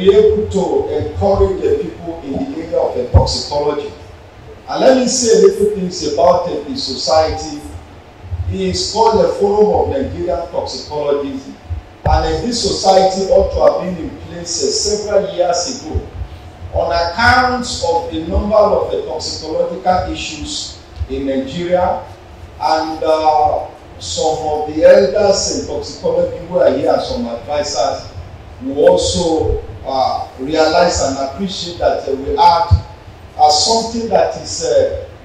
be able to encourage the people in the area of toxicology. And let me say a little things about the society. It is called the Forum of Nigerian Toxicologists, and this society ought to have been in place several years ago on account of a number of the toxicological issues in Nigeria, and some of the elders in toxicology who are here as some advisors who also realize and appreciate that we had something that is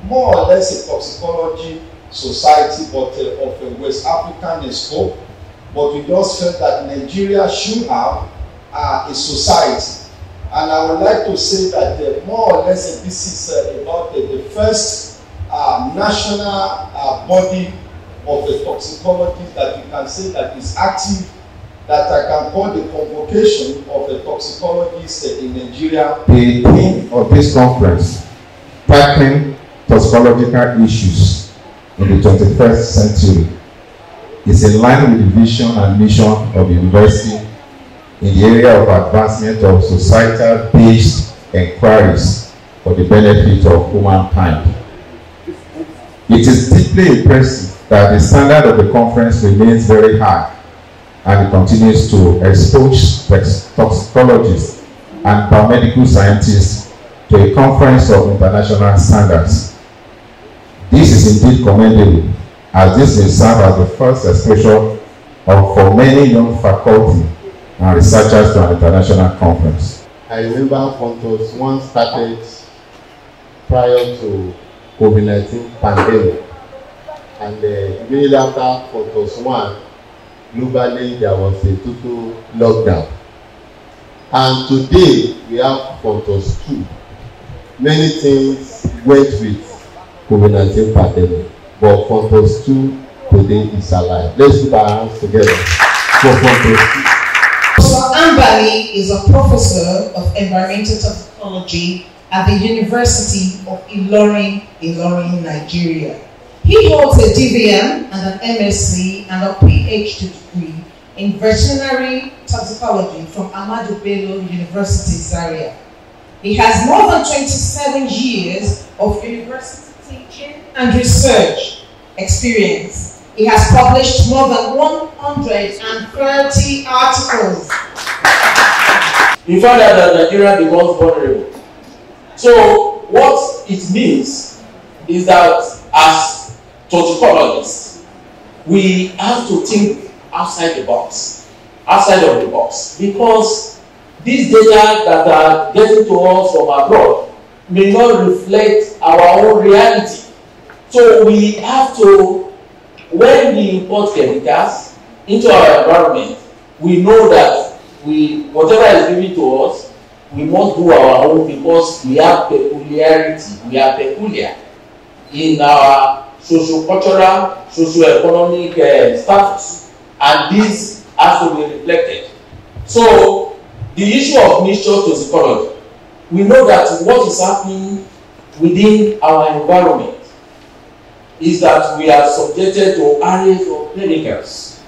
more or less a toxicology society, but of a West African scope. But we just felt that Nigeria should have a society. And I would like to say that more or less this is about the first national body of the toxicology that we can say that is active, that I can call the convocation of the toxicologists in Nigeria. The theme of this conference, tackling toxicological issues in the 21st century, is in line with the vision and mission of the university in the area of advancement of societal-based inquiries for the benefit of humankind. It is deeply impressive that the standard of the conference remains very high, and it continues to expose toxicologists and paramedical scientists to a conference of international standards. This is indeed commendable, as this may serve as the first exposure for many young faculty and researchers to an international conference. I remember FONTOX once started prior to COVID-19 pandemic, and immediately after FONTOX 1, globally there was a total lockdown. And today we have FONTOX 2. Many things went with COVID-19 pandemic, but FONTOX 2 today is alive. Let's put our hands together for FONTOX 2. Professor Ambali is a professor of environmental toxicology at the University of Ilorin, Nigeria. He holds a DVM and an MSc and a PhD degree in veterinary toxicology from Ahmadu Bello University, Zaria. He has more than 27 years of university teaching and research experience. He has published more than 130 articles. We found out that Nigeria becomes vulnerable. So what it means is that as toxicologists, we have to think outside of the box, because these data that are getting to us from abroad may not reflect our own reality. So we have to, when we import chemicals into our environment, we know that whatever is given to us, we must do our own, because we have peculiarity. We are peculiar in our socio-cultural, socio-economic status, and this has to be reflected. So the issue of mixture toxicology, we know that what is happening within our environment is that we are subjected to arrays of chemicals,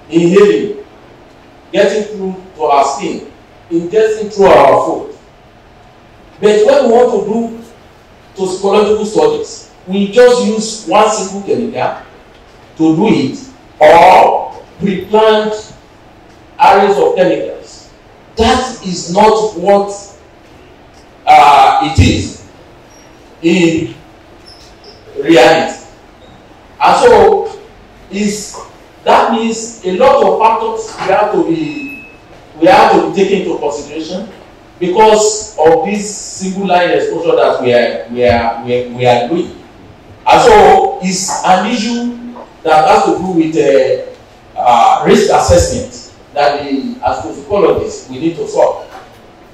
inhaling, getting through to our skin, ingesting through our food. But when we want to do toxicological studies, we just use one single chemical to do it, or pre-plant arrays of chemicals. That is not what it is in reality. And so that means a lot of factors we have to be taken into consideration because of this single line exposure that we are doing. And so it's an issue that has to do with risk assessment that as toxicologists we need to solve.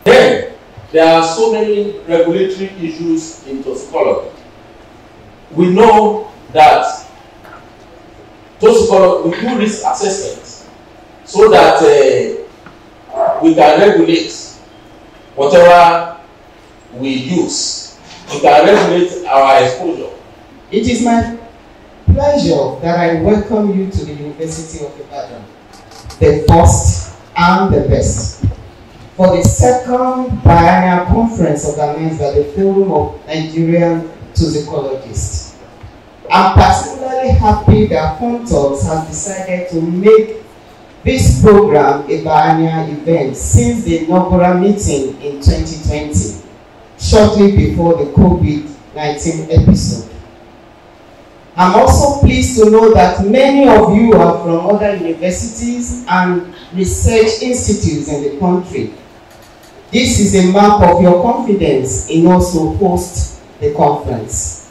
Then there are so many regulatory issues in toxicology. We know that toxicology, we do risk assessments so that we can regulate whatever we use. We can regulate our exposure. It is my pleasure that I welcome you to the University of Ibadan, the first and the best. for the second biennial conference organized by the Forum of Nigerian Toxicologists. I'm particularly happy that FONTOX has decided to make this program a biennial event since the inaugural meeting in 2020, shortly before the COVID-19 episode. I'm also pleased to know that many of you are from other universities and research institutes in the country. This is a mark of your confidence in also host the conference.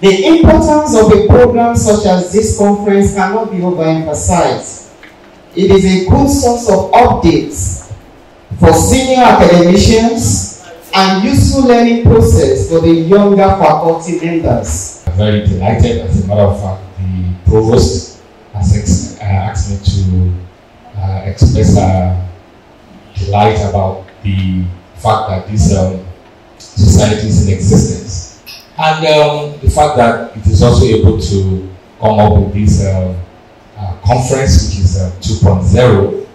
The importance of a program such as this conference cannot be overemphasized. It is a good source of updates for senior academicians and useful learning process for the younger faculty members. I'm very delighted. As a matter of fact, the provost has asked me to express delight about the fact that this society is in existence, and the fact that it is also able to come up with this conference, which is 2.0.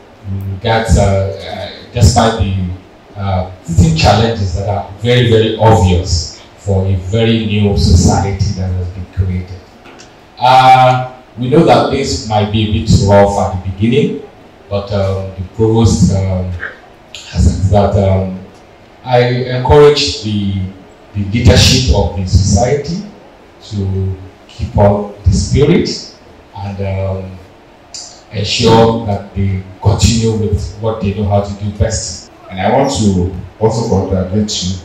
Despite the teaching challenges that are very, very obvious for a very new society that has been created. We know that this might be a bit rough at the beginning, but the provost has said that I encourage the leadership of the society to keep up the spirit and ensure that they continue with what they know how to do best. And I want to also congratulate you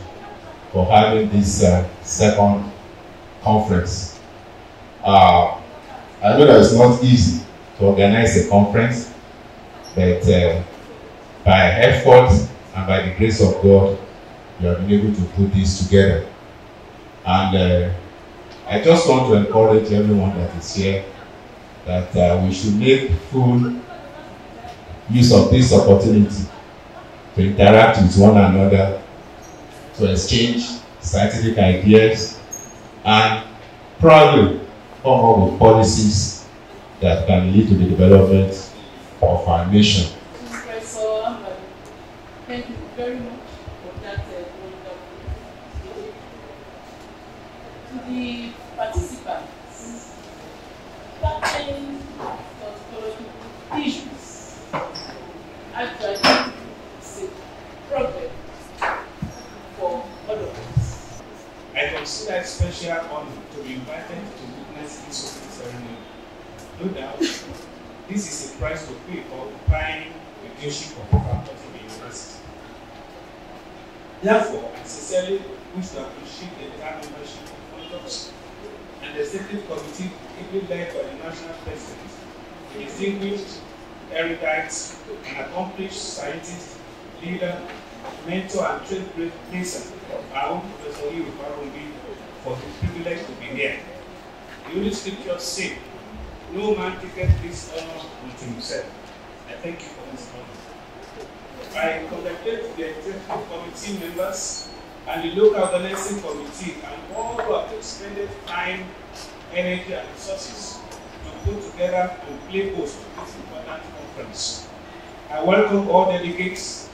for having this second conference. I know that it's not easy to organize a conference, but by effort and by the grace of God, you have been able to put this together. And I just want to encourage everyone that is here that we should make full use of this opportunity to interact with one another, to exchange scientific ideas, and probably come up with policies that can lead to the development of our nation. Professor Ambali, thank you very much for that wonderful speech. To the participants, tackling toxicological issues actually is a problem for all of us. I consider it special honor to be invited to witness this opening ceremony. No doubt, this is a price to pay for occupying the leadership of the faculty of the university. Therefore, I sincerely wish to appreciate the entire membership of FONTOX and the executive committee ably led by the national president, a distinguished, erudite, and accomplished scientist, leader, mentor, and trailblazer of our own Professor Irufarumbi, for his privilege to be here. The Holy Scriptures say, "No man taketh this honor unto himself." I thank you for this honor. I congratulate the executive committee members and the local organizing committee and all who have expended time, energy, and resources to put together and play host to this important conference. I welcome all delegates,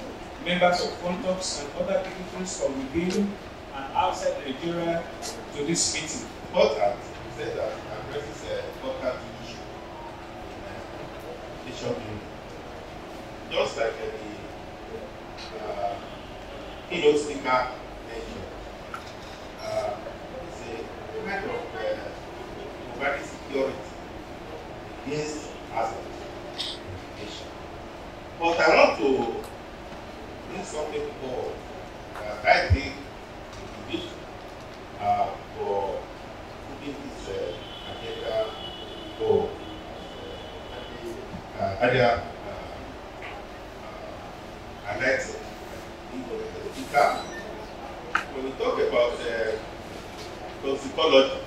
members of FONTOX, and other dignitaries from within and outside Nigeria to this meeting. But I said that addresses a important issue. Just like the keynote speaker mentioned, it's a kind of providing security against hazard education. But I want to bring something forward that I think is useful for putting this agenda forward. Earlier, highlighted the speaker. When we talk about toxicology,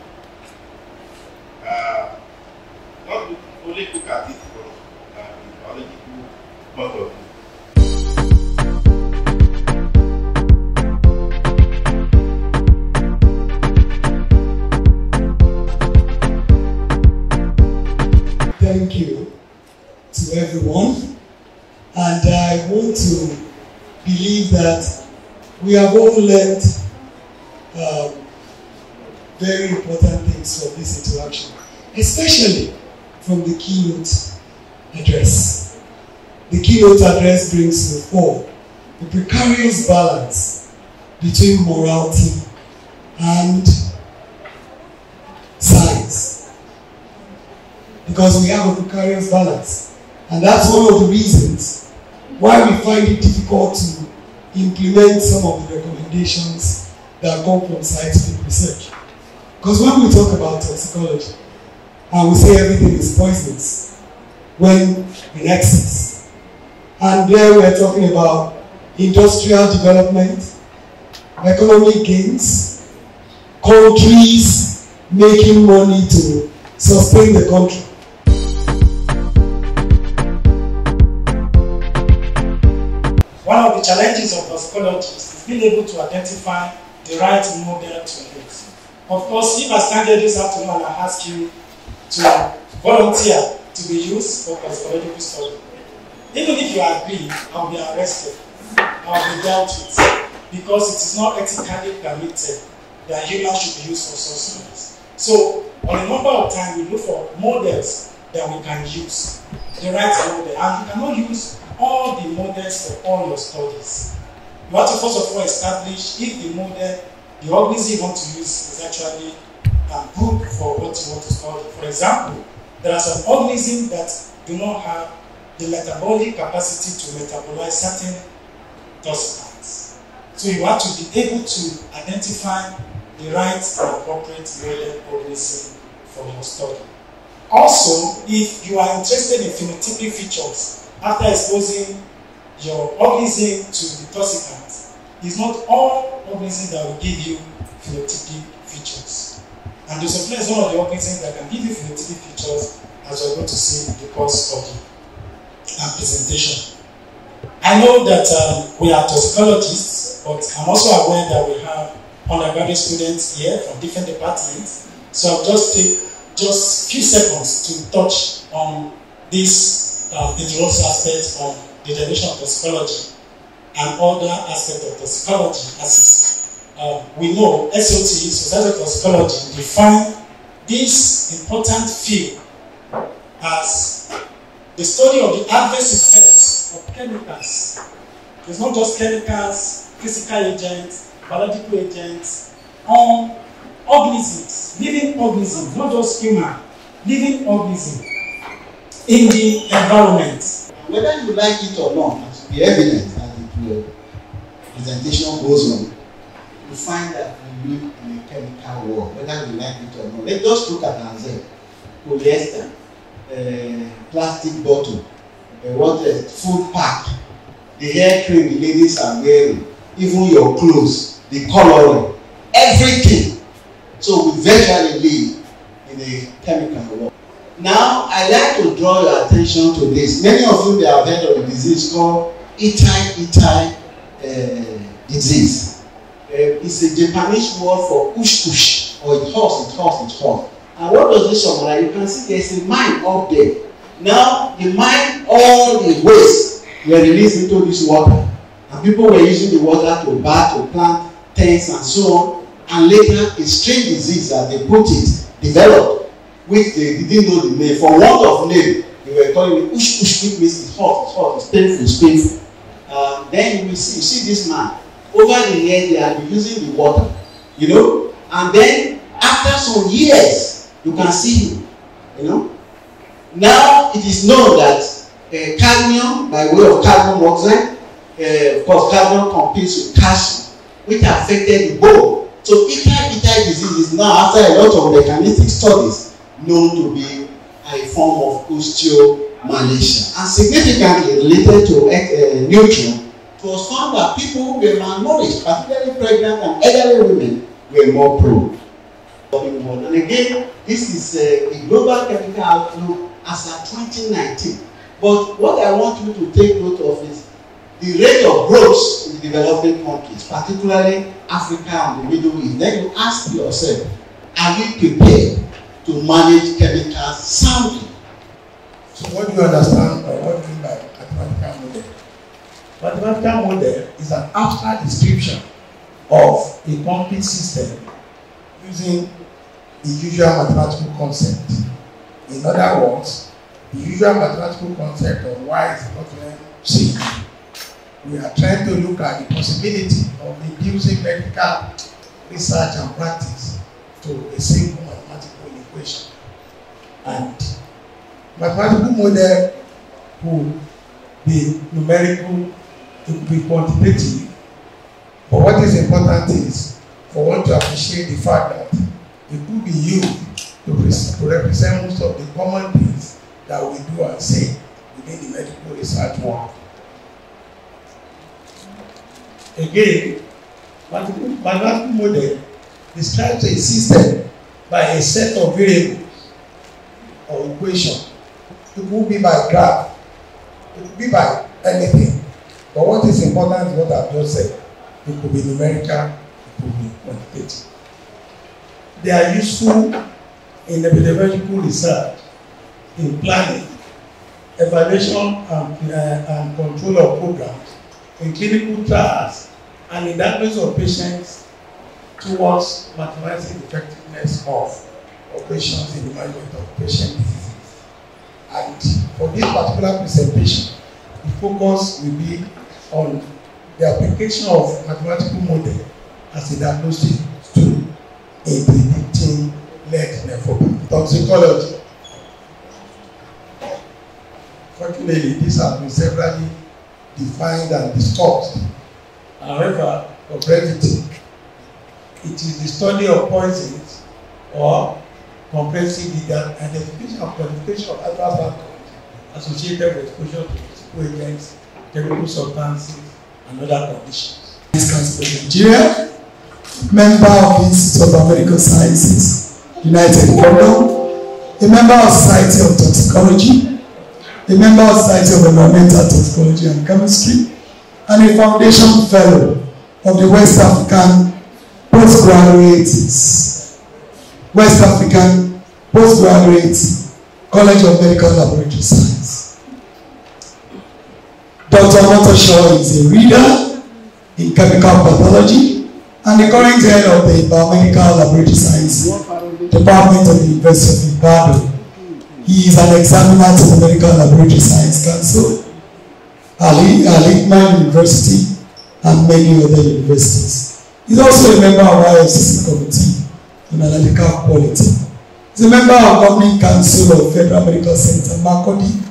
not only look at it from the biological point of view. Thank you to everyone, and I want to believe that we have all learned very important things from this interaction, especially from the keynote address. The keynote address brings to the fore the precarious balance between morality and science. Because we have a precarious balance. And that's one of the reasons why we find it difficult to implement some of the recommendations that come from scientific research. Because when we talk about toxicology, and we say everything is poisonous, when in excess, and there we're talking about industrial development, economic gains, countries making money to sustain the country. One of the challenges of toxicologists is being able to identify the right model to use. Of course, if I stand here this afternoon and I ask you to volunteer to be used for toxicological study, even if you agree, I'll be arrested, I'll be dealt with, because it is not ethically permitted that humans should be used for such studies. So, on a number of times, we look for models that we can use, the right model, and you cannot use all the models for all your studies. You have to first of all establish if the model, the organism you want to use is actually good for what you want to study. For example, there are some organisms that do not have the metabolic capacity to metabolize certain toxicants. So you have to be able to identify the right and appropriate model organism for your study. Also, if you are interested in phenotypic features after exposing your organism to the toxicant, it's not all organisms that will give you phenotypic features. And Drosophila is one of the organisms that can give you phenotypic features, as we're going to see in the course of the presentation. I know that we are toxicologists, but I'm also aware that we have undergraduate students here from different departments. So I'll just take just a few seconds to touch on this introductory aspect of the definition of toxicology and other aspects of toxicology. As we know, SOT, Society of Toxicology, define this important field as the study of the adverse effects of chemicals. It's not just chemicals, physical agents, biological agents, on organisms, living organisms, not just human, living organisms in the environment. Whether you like it or not, it will be evident as the presentation goes on. You find that we live in a chemical world, whether we like it or not. Let's just look at ourselves. Polyester, plastic bottle, food pack, the hair cream the ladies are wearing, even your clothes, the coloring, everything. So we virtually live in a chemical world. Now, I like to draw your attention to this. Many of you may have heard of a disease called Itai disease. It's a Japanese word for kush, or it hurts. And what does this summarize? You can see there's a mine up there. Now, the mine, all the waste were released into this water. And people were using the water to bath, to plant tents and so on. And later, a strange disease, as they put it, developed, which they didn't know the name. For want of name, they were calling it kush, which means it's hot, it's painful. Then you see this man. Over the years, they have been using the water, and then after some years, you can see him, Now, it is known that cadmium, by way of carbon oxide, of course, cadmium competes with calcium, which affected the bone. So, Itai disease is now, after a lot of mechanistic studies, known to be a form of osteomalacia. And significantly related to nutrition, it was found that people who were malnourished, particularly pregnant and elderly women, were more prone. And again, this is a global chemical outlook as of 2019. But what I want you to take note of is the rate of growth in developing countries, particularly Africa and the Middle East. Then you ask yourself, are we prepared to manage chemicals soundly? So what do you understand or what do you mean by mathematical model? mathematical model is an abstract description of a complete system using the usual mathematical concept. In other words, the usual mathematical concept of y is equal to mc. We are trying to look at the possibility of reducing medical research and practice to a simple mathematical equation. And mathematical model could be numerical, it could be quantitative. But what is important is for one to appreciate the fact that it could be used to represent most of the common things that we do and say within the medical research world. Again, mathematical model describes a system by a set of variables or equations. It could be by graph, it could be by anything. But what is important is what I've just said. It could be numerical, it could be quantitative. They are useful in epidemiological research, in planning, evaluation and control of programs, in clinical trials, and in diagnosis of patients towards maximizing the effectiveness of operations in the management of patient diseases. And for this particular presentation, the focus will be on the application of mathematical model as a diagnostic tool in predicting lead nephropathy. Toxicology. Fortunately, these have been severally defined and discussed. However, for brevity, it is the study of poisons or comprehensive identification and quantification of adverse outcomes associated with exposure to physical agents, chemical substances, and other conditions. Council of Nigeria, member of the Institute of Medical Sciences, United Kingdom, a member of Society of Toxicology, a member of Society of Environmental Toxicology and Chemistry, and a foundation fellow of the West African Postgraduate College of Medical Laboratory Science. Dr. Motoshaw is a reader in chemical pathology and the current head of the Biomedical Laboratory Science Department of the University of Ibadan. He is an examiner to the Medical Laboratory Science Council, Al-Hikman University, and many other universities. He is also a member of IFCC Committee on Analytical Quality. He is a member of Governing Council of Federal Medical Center, Makodi,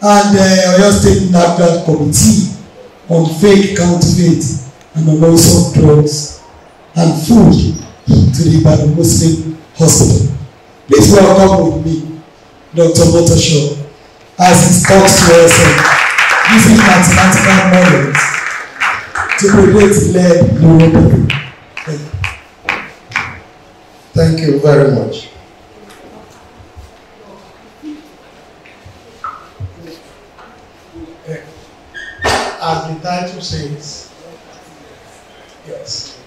and Oyo State NAFDAC Committee on Fake, Counterfeit, and on also drugs and food to the Ibadan Muslim Hospital. Please welcome with me Dr. Motoshaw as he talks to us using mathematical models to predict lead neuropathy. Thank you very much. As the title says, yes.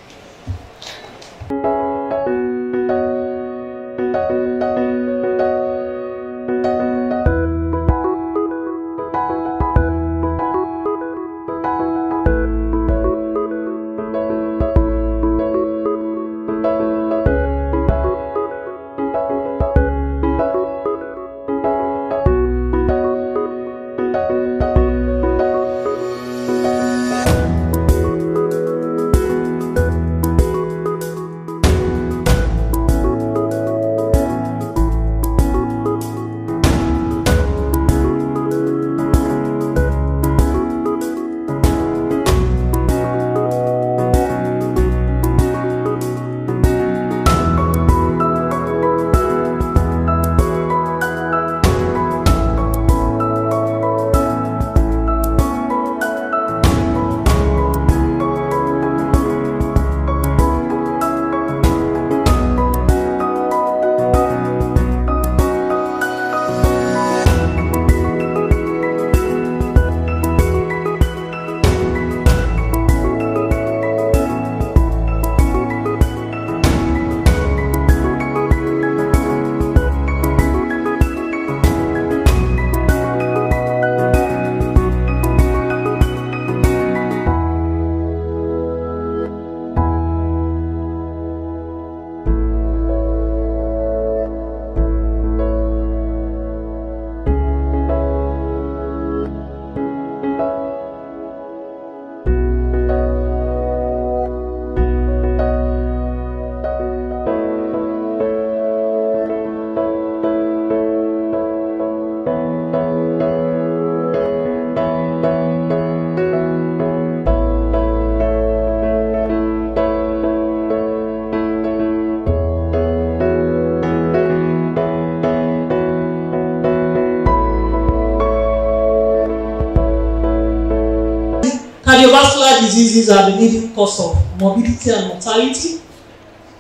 cardiovascular diseases are the leading cause of morbidity and mortality,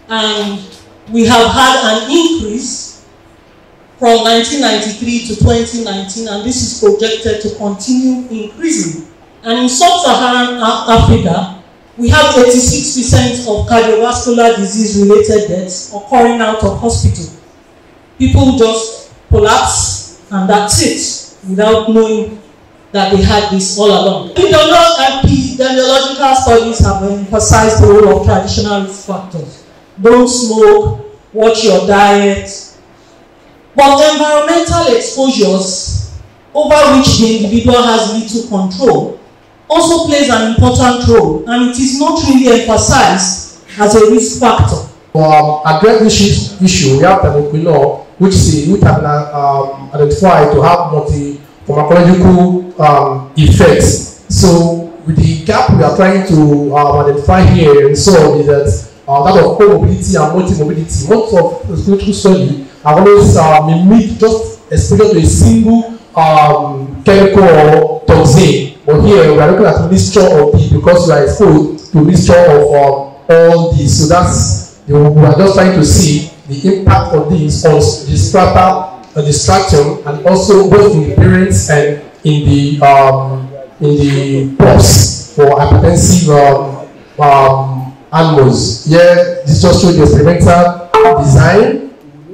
and we have had an increase from 1993 to 2019, and this is projected to continue increasing. And in sub-Saharan Africa, we have 86% of cardiovascular disease-related deaths occurring out of hospital. People just collapse, and that's it, without knowing that they had this all along. Epidemiological studies have emphasized the role of traditional risk factors. Don't smoke, watch your diet. But environmental exposures, over which the individual has little control, also plays an important role, and it is not really emphasized as a risk factor. Address this issue, we have the law, which have been identified to have multi-pharmacological effects. So with the gap we are trying to identify here and solve is that that of comorbidity and multi-morbidity. Most of the clinical study are always mimic just exposure to a single chemical or toxin. But here we are looking at a mixture of these because we are exposed to a mixture of all these. So that's we are just trying to see the impact of these on the strata, the structure, and also both in the parents and in the pups for hypertensive animals. Here, this just shows the experimental design,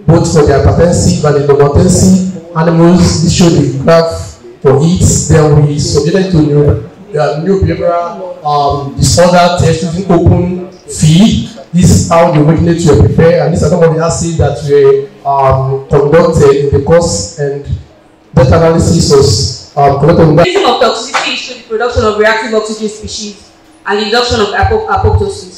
both for the hypertensive and the non-hypertensive animals. This shows the graph for it. Then we subjected to new behavioral disorder test using open feed. This is how the weightlets were prepared, and these are some of the assays that were conducted in the course, and that analysis was conducted. The mechanism of toxicity is through the production of reactive oxygen species and the induction of apoptosis.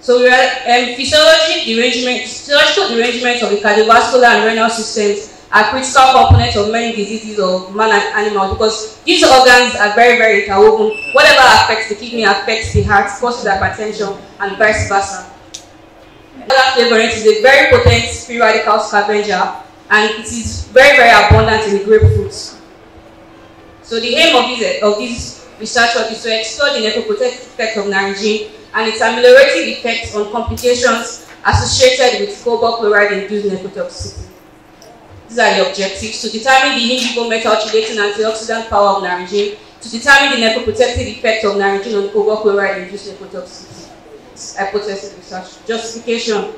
So we are physiological derangement of the cardiovascular and renal systems are critical components of many diseases of man and animal, because these organs are very, very interwoven. Whatever affects the kidney affects the heart, causes hypertension, and vice versa. Flavonoid is a very potent free radical scavenger, and it is very, very abundant in the grapefruits. So the aim of this research work is to explore the nephroprotective effect of naringeine and its ameliorative effects on complications associated with cobalt chloride-induced nephrotoxicity. These are the objectives: to determine the in vivo metal-chelating antioxidant power of naringeine, to determine the nephroprotective effect of naringeine on cobalt chloride-induced nephrotoxicity. Hypothesis research. Justification.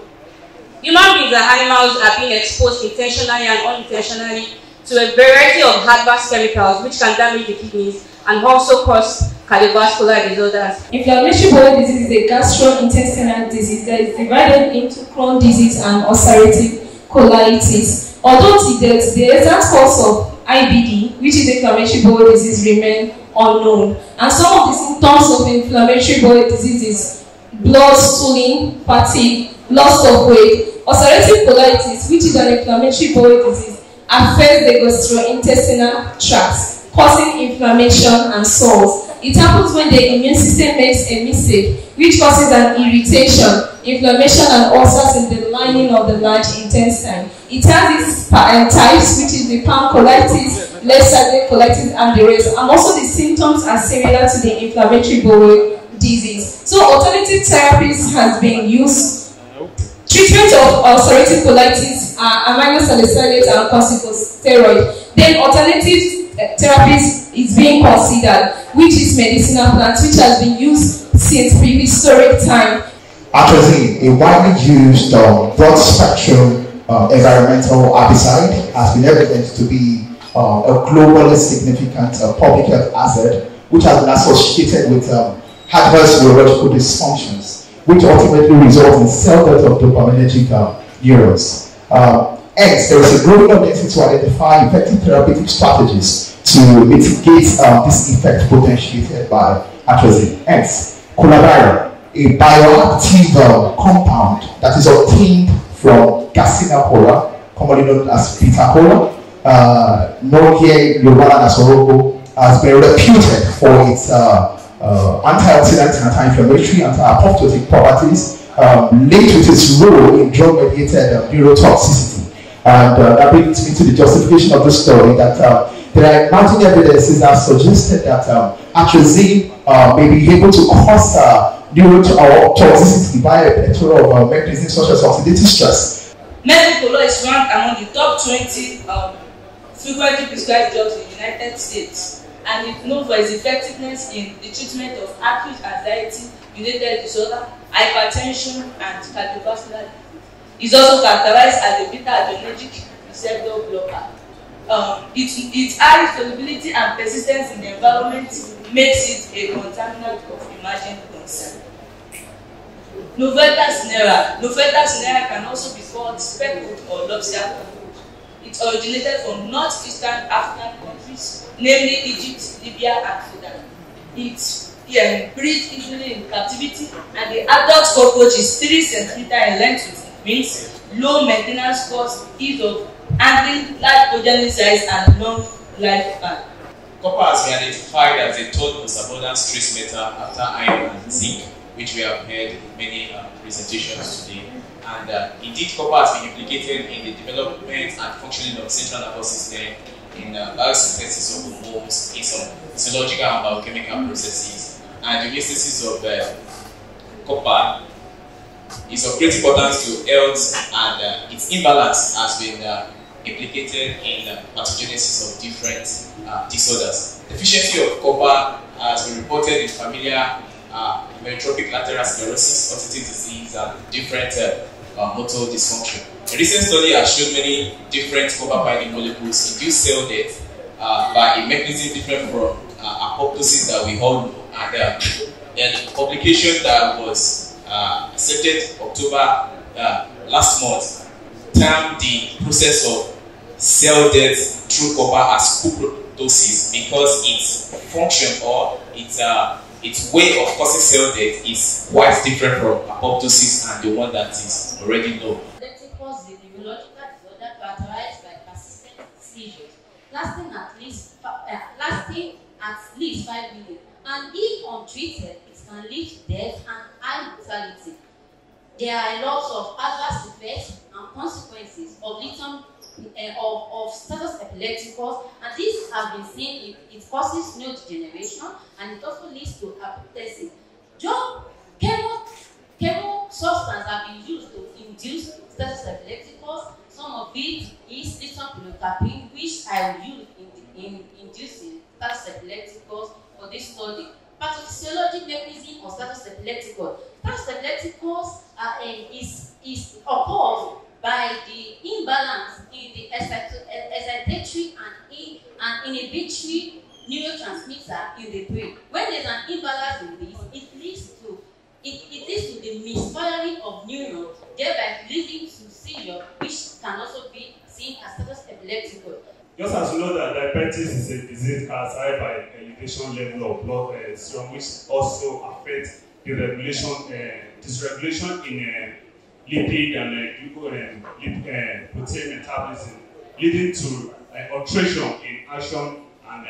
Human beings and animals are being exposed intentionally and unintentionally to a variety of adverse chemicals which can damage the kidneys and also cause cardiovascular disorders. Inflammatory bowel disease is a gastrointestinal disease that is divided into Crohn's disease and ulcerative colitis. Although the exact cause of IBD, which is inflammatory bowel disease, remain unknown. And some of the symptoms of inflammatory bowel disease is blood stooling, fatigue, loss of weight. Ulcerative colitis, which is an inflammatory bowel disease, affects the gastrointestinal tract, causing inflammation and sores. It happens when the immune system makes a mistake, which causes an irritation, inflammation, and ulcers in the lining of the large intestine. It has its types, which is the palm colitis, left-sided colitis, and the rest. And also the symptoms are similar to the inflammatory bowel disease. So alternative therapies has been used. Treatment of ulcerative colitis are aminosalicylates and corticosteroid. Then alternative therapies is being considered, which is medicinal plants, which has been used since prehistoric time. Atrazine, a widely used broad spectrum environmental herbicide, has been evident to be a globally significant public health hazard, which has been associated with adverse neurological dysfunctions, which ultimately result in cell death of dopaminergic neurons. Hence, there is a growing ability to identify effective therapeutic strategies to mitigate this effect potentiated by atrazine. Hence, colaviral, a bioactive compound that is obtained from Garcinia cola, commonly known as Vita cola, known here in Yoruba as Orogo, has been reputed for its antioxidant, anti-inflammatory, anti-apoptotic properties, linked with its role in drug-mediated neurotoxicity. And that brings me to the justification of the story that there are mounting evidences that suggested that atrazine may be able to cause neurotoxicity by a plethora of mechanisms such as oxidative stress. Methylprednisolone is ranked among the top 20 frequently prescribed drugs in the United States, and it's known for its effectiveness in the treatment of acute anxiety-related disorder, hypertension, and cardiovascular disease. It's also characterized as a beta-adrenergic receptor blocker. Its high solubility and persistence in the environment makes it a contaminant of emerging concern. Noveta cinerea can also be called speckled or lobster cockroach. It originated from northeastern African countries, namely Egypt, Libya, and Sudan. It breeds easily in captivity, and the adult cockroach is 3 cm in length, which means low maintenance cost, ease of handling, large progeny size, and long lifespan. Copper has been identified as the third most abundant trace metal after iron and zinc, which we have heard in many presentations today. And indeed, copper has been implicated in the development and functioning of the central nervous system, in biosynthesis of hormones, in some physiological and biochemical processes. And the instances of copper is of great importance to health, and its imbalance has been implicated in pathogenesis of different disorders. Deficiency of copper has been reported in familial hypertrophic lateral sclerosis, autistic disease, and different motor dysfunction. A recent study has shown many different copper-binding molecules induce cell death by a mechanism different from apoptosis that we all know. And a publication that was accepted October last month termed the process of cell death through copper as apoptosis, because its function or its way of causing cell death is quite different from apoptosis and the one that is already known. Epileptic cause is a neurological disorder characterized by persistent seizures lasting at least 5 minutes, and if untreated, it can lead to death and high mortality. There are lots of adverse effects and consequences of lithium of status epilepticus, and this has been seen. It causes neurodegeneration, and it also leads to apoptosis. Chemo substances have been used to induce status epilepticus. Some of it is lithium pilocarpine, which I will use in inducing status epilepticus for this study. Pathophysiologic mechanism of status epilepticus. Status epilepticus is occurs by the imbalance in the excitatory and inhibitory neurotransmitter in the brain. When there is an imbalance in this, it leads to the misfiring of neurons, thereby leading to seizure, which can also be seen as status epilepticus. Just as you know that diabetes is a disease characterized by elevation level of blood serum, which also affects the dysregulation in lipid and protein metabolism, leading to alteration in action and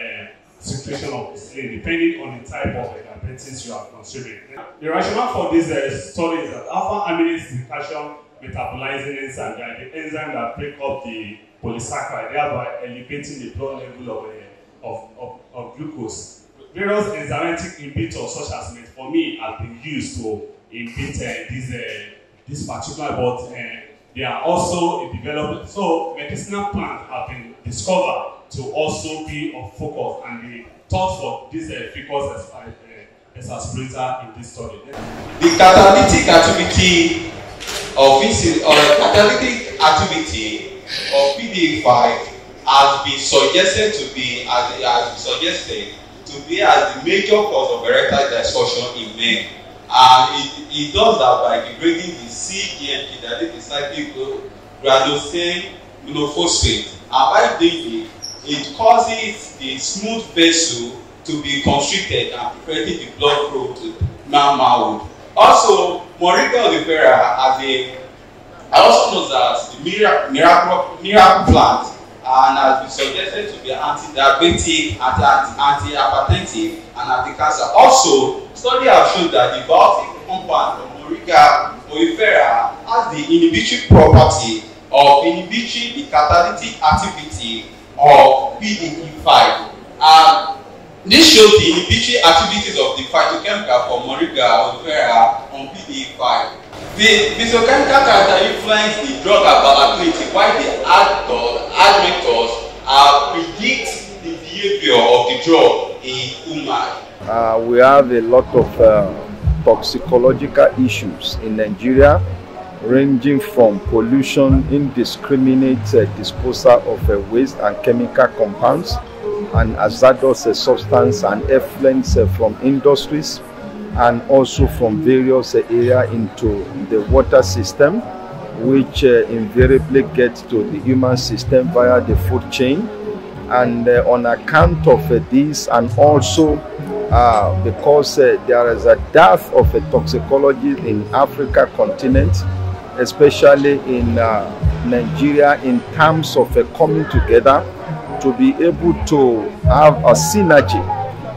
secretion of insulin, depending on the type of diabetes you are considering. The rationale for this study is that alpha amylase is the calcium metabolizing enzyme. They are the enzyme that break up the polysaccharide, thereby elevating the blood level of glucose. Various enzymatic inhibitors such as metformin have been used to inhibit this particular, but they are also developed. So medicinal plants have been discovered to also be of focus, and the thought for this focus as aspirator in this study. The catalytic activity of PDA5 has been suggested to be as the major cause of erectile dysfunction in men. And it does that by degrading the cGMP, that is the cyclogranulosine monophosphate. And by doing it causes the smooth vessel to be constricted and preventing the blood flow to manhood. Also, Moringa oleifera also known as the miracle plant, and has been suggested to be anti-diabetic, anti-hypertensive, and anti-cancer. Also, studies have shown that the biotic compound of Moringa oleifera has the inhibitory property of inhibitory the catalytic activity of PDE5. This shows the inhibitory activities of the phytochemical for Moringa olifera on PDE5. The phytochemical character influence the drug availability, while the adductors predict the behavior of the drug in human. We have a lot of toxicological issues in Nigeria, ranging from pollution, indiscriminate disposal of waste and chemical compounds, and hazardous substance and effluents from industries, and also from various areas into the water system, which invariably get to the human system via the food chain. And on account of this, and also because there is a dearth of toxicology in Africa continent, especially in Nigeria, in terms of coming together to be able to have a synergy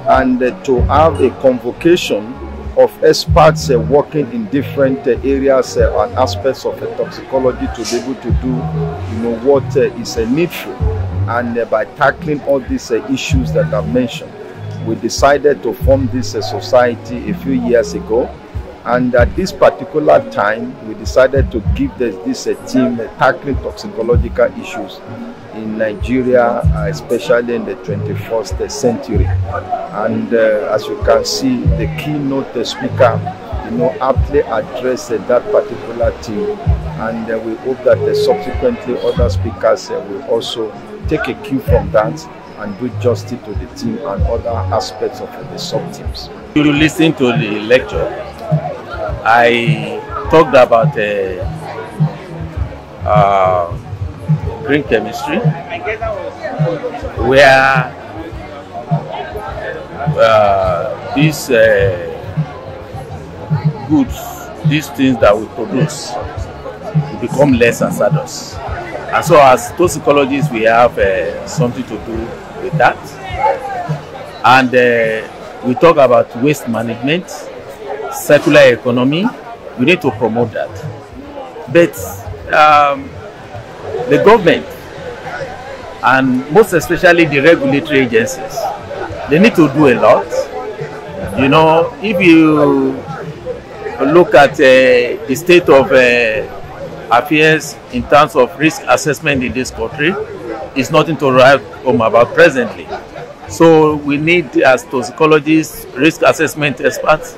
and to have a convocation of experts working in different areas and aspects of toxicology to be able to do, what is needful. And by tackling all these issues that I've mentioned, we decided to form this society a few years ago. And at this particular time, we decided to give this team tackling toxicological issues in Nigeria, especially in the 21st century. And as you can see, the keynote speaker, aptly addressed that particular team. And we hope that subsequently other speakers will also take a cue from that and do justice to the team and other aspects of the sub-teams. You listen to the lecture. I talked about green chemistry, where these goods, these things that we produce, will become less hazardous. And so as toxicologists, we have something to do with that. And we talk about waste management, circular economy. We need to promote that. But the government, and most especially the regulatory agencies, they need to do a lot. If you look at the state of affairs in terms of risk assessment in this country, it's nothing to write home about presently. So we need, as toxicologists, risk assessment experts,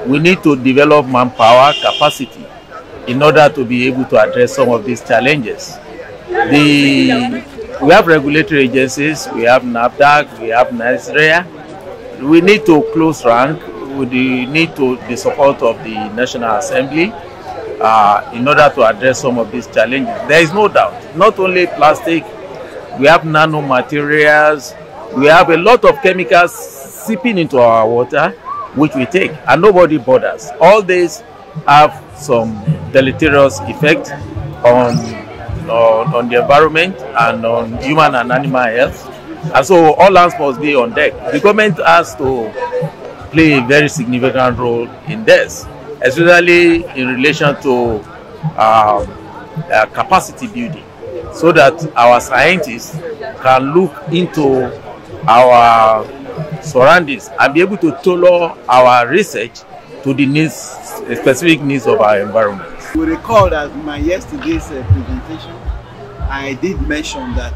we need to develop manpower capacity in order to be able to address some of these challenges. We have regulatory agencies, we have NAFDAC, we have Nigeria. We need to close rank. We need the support of the National Assembly in order to address some of these challenges. There is no doubt, not only plastic, we have nanomaterials, we have a lot of chemicals seeping into our water, which we take, and nobody bothers. All these have some deleterious effect on the environment and on human and animal health. And so all hands must be on deck. The government has to play a very significant role in this, especially in relation to capacity building, so that our scientists can look into our surroundings and be able to tailor our research to the needs, specific needs of our environment. We recall that in my yesterday's presentation, I did mention that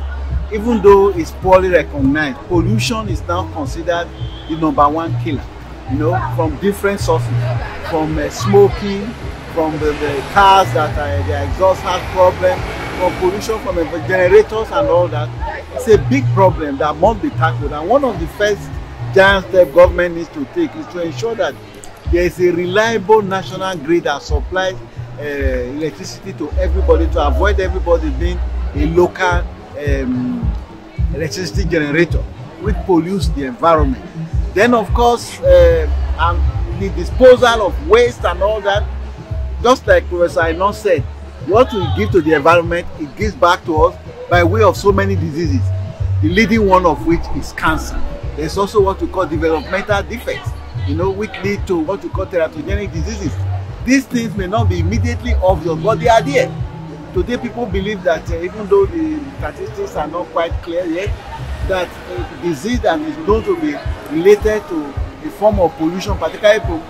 even though it's poorly recognized, pollution is now considered the #1 killer. From different sources, from smoking, from the cars that their exhaust has problems, from pollution from generators and all that. It's a big problem that must be tackled. And one of the first giant steps government needs to take is to ensure that there is a reliable national grid that supplies electricity to everybody, to avoid everybody being a local electricity generator, which pollutes the environment. Then, of course, and the disposal of waste and all that, just like Professor Ainon said, what we give to the environment, it gives back to us by way of so many diseases, the leading one of which is cancer. There's also what we call developmental defects, which lead to what we call teratogenic diseases. These things may not be immediately obvious, but they are there. today people believe that even though the statistics are not quite clear yet, that a disease that is known to be related to a form of pollution, particularly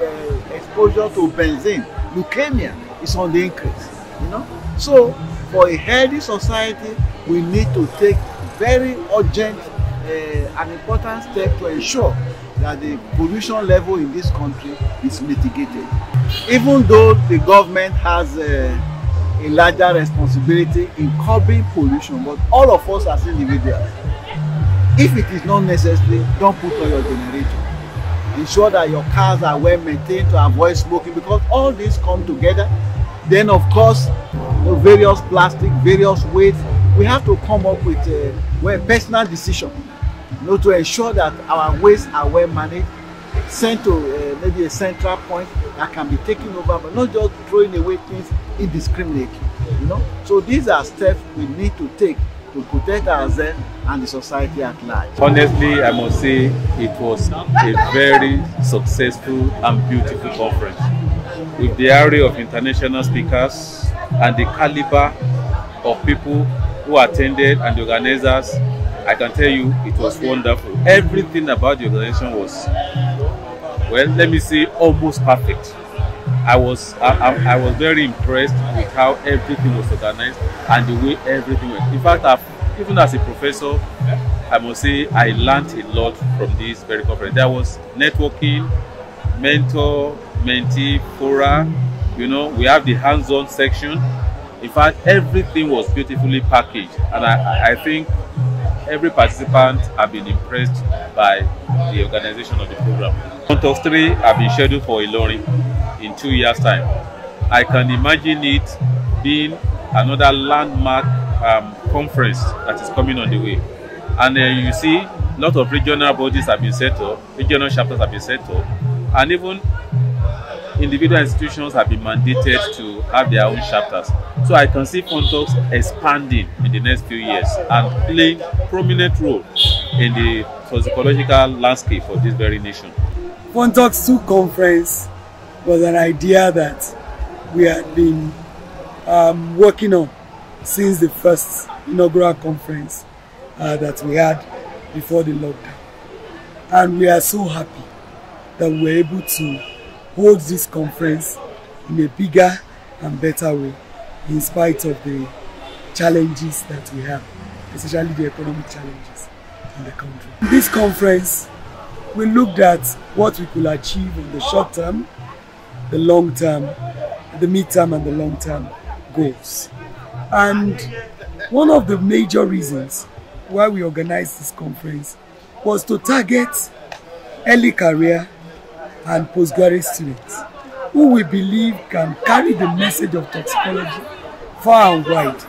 exposure to benzene, leukemia, is on the increase. You know, so for a healthy society, we need to take very urgent and important step to ensure that the pollution level in this country is mitigated. Even though the government has a larger responsibility in curbing pollution, but all of us as individuals, if it is not necessary, don't put on your generator. Ensure that your cars are well maintained to avoid smoking, because all these come together. Then of course, various plastic, various weights, we have to come up with a personal decision, you know, to ensure that our wastes are well managed, sent to maybe a central point that can be taken over, but not just throwing away things indiscriminately. You know, so these are steps we need to take to protect ourselves and the society at large. Honestly, I must say it was a very successful and beautiful conference, with the array of international speakers and the caliber of people who attended and the organizers. I can tell you it was wonderful. Everything about the organization was, well, let me say, almost perfect. I was very impressed with how everything was organized and the way everything went. In fact, even as a professor, I must say I learned a lot from this very conference. There was networking, mentor, mentee, fora. You know, we have the hands-on section. In fact, everything was beautifully packaged, and I think every participant have been impressed by the organization of the program. FONTOX 3 have been scheduled for Ilorin in 2 years' time. I can imagine it being another landmark conference that is coming on the way. And you see, a lot of regional bodies have been set up, regional chapters have been set up, and even individual institutions have been mandated to have their own chapters. So I can see FONTOX expanding in the next few years and playing a prominent role in the toxicological landscape of this very nation. FONTOX 2 conference was an idea that we had been working on since the first inaugural conference that we had before the lockdown. And we are so happy that we were able to hold this conference in a bigger and better way, in spite of the challenges that we have, especially the economic challenges in the country. In this conference, we looked at what we could achieve in the short term, the long term, the mid-term and the long-term goals. And one of the major reasons why we organized this conference was to target early career and postgraduate students who we believe can carry the message of toxicology far and wide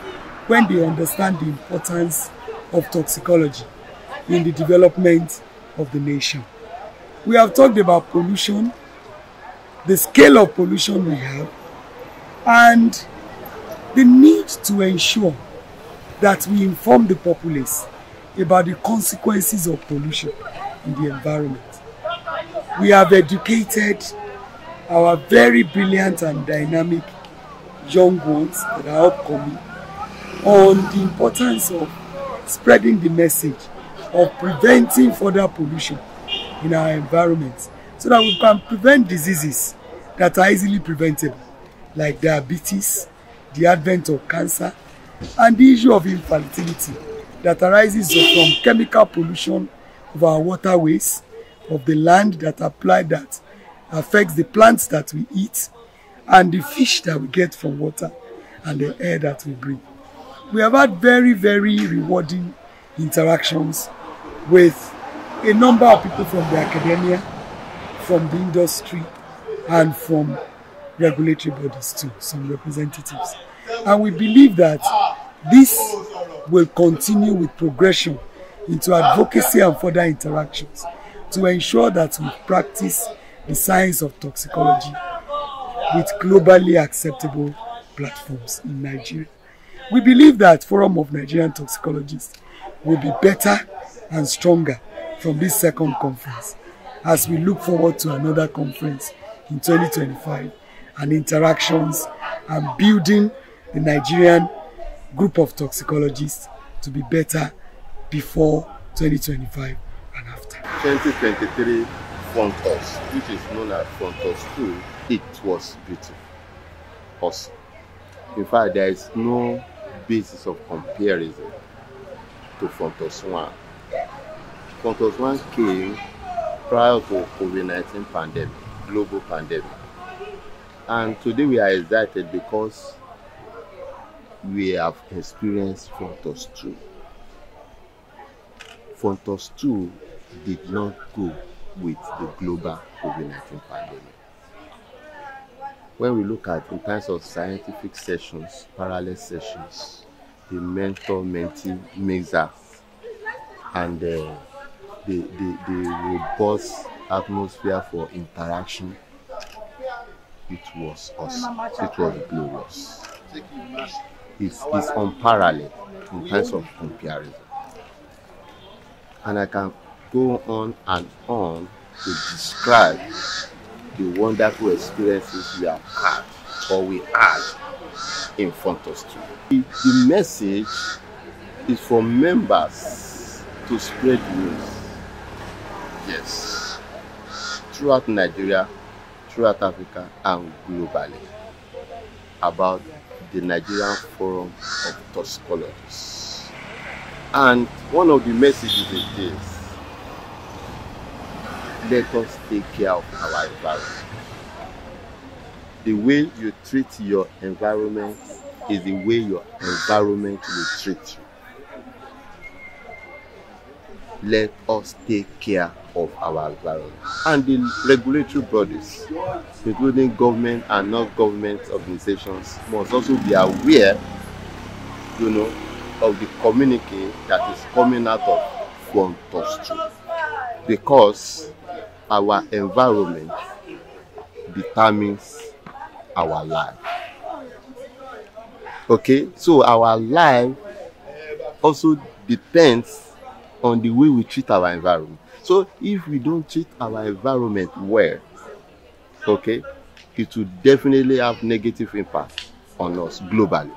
when they understand the importance of toxicology in the development of the nation. We have talked about pollution, the scale of pollution we have, and the need to ensure that we inform the populace about the consequences of pollution in the environment. We have educated our very brilliant and dynamic young ones that are upcoming on the importance of spreading the message of preventing further pollution in our environment, so that we can prevent diseases that are easily preventable, like diabetes, the advent of cancer, and the issue of infertility that arises from chemical pollution of our waterways, of the land that affects the plants that we eat, and the fish that we get from water, and the air that we breathe. We have had very, very rewarding interactions with a number of people from the academia, from the industry, and from regulatory bodies too, some representatives. And we believe that this will continue with progression into advocacy and further interactions to ensure that we practice the science of toxicology with globally acceptable platforms in Nigeria. We believe that Forum of Nigerian Toxicologists will be better and stronger from this second conference as we look forward to another conference in 2025 and interactions and building the Nigerian group of toxicologists to be better before 2025 and after. 2023 FONTOX, which is known as FONTOX 2, it was beautiful. Awesome. In fact, there is no basis of comparison to FONTOX 1. FONTOX 1 came prior to COVID-19 pandemic, global pandemic. And today we are excited because we have experienced FONTOX 2. FONTOX 2 did not go with the global COVID-19 pandemic. When we look at in terms of scientific sessions, parallel sessions, the mentor-mentee mixer, and the robust atmosphere for interaction, it was awesome. It was glorious. It's unparalleled in terms of comparison. And I can go on and on to describe the wonderful experiences we have had or we had in FONTOX 2. The message is for members to spread news. Yes. Throughout Nigeria, throughout Africa, and globally about the Nigerian Forum of Toxicologists. And one of the messages is this: let us take care of our environment. The way you treat your environment is the way your environment will treat you. Let us take care of our environment. And the regulatory bodies, including government and non-government organizations, must also be aware, of the communique that is coming out of FONTOX 2. Because our environment determines our life. Okay, so our life also depends on the way we treat our environment. So if we don't treat our environment well, okay, it will definitely have negative impact on us globally.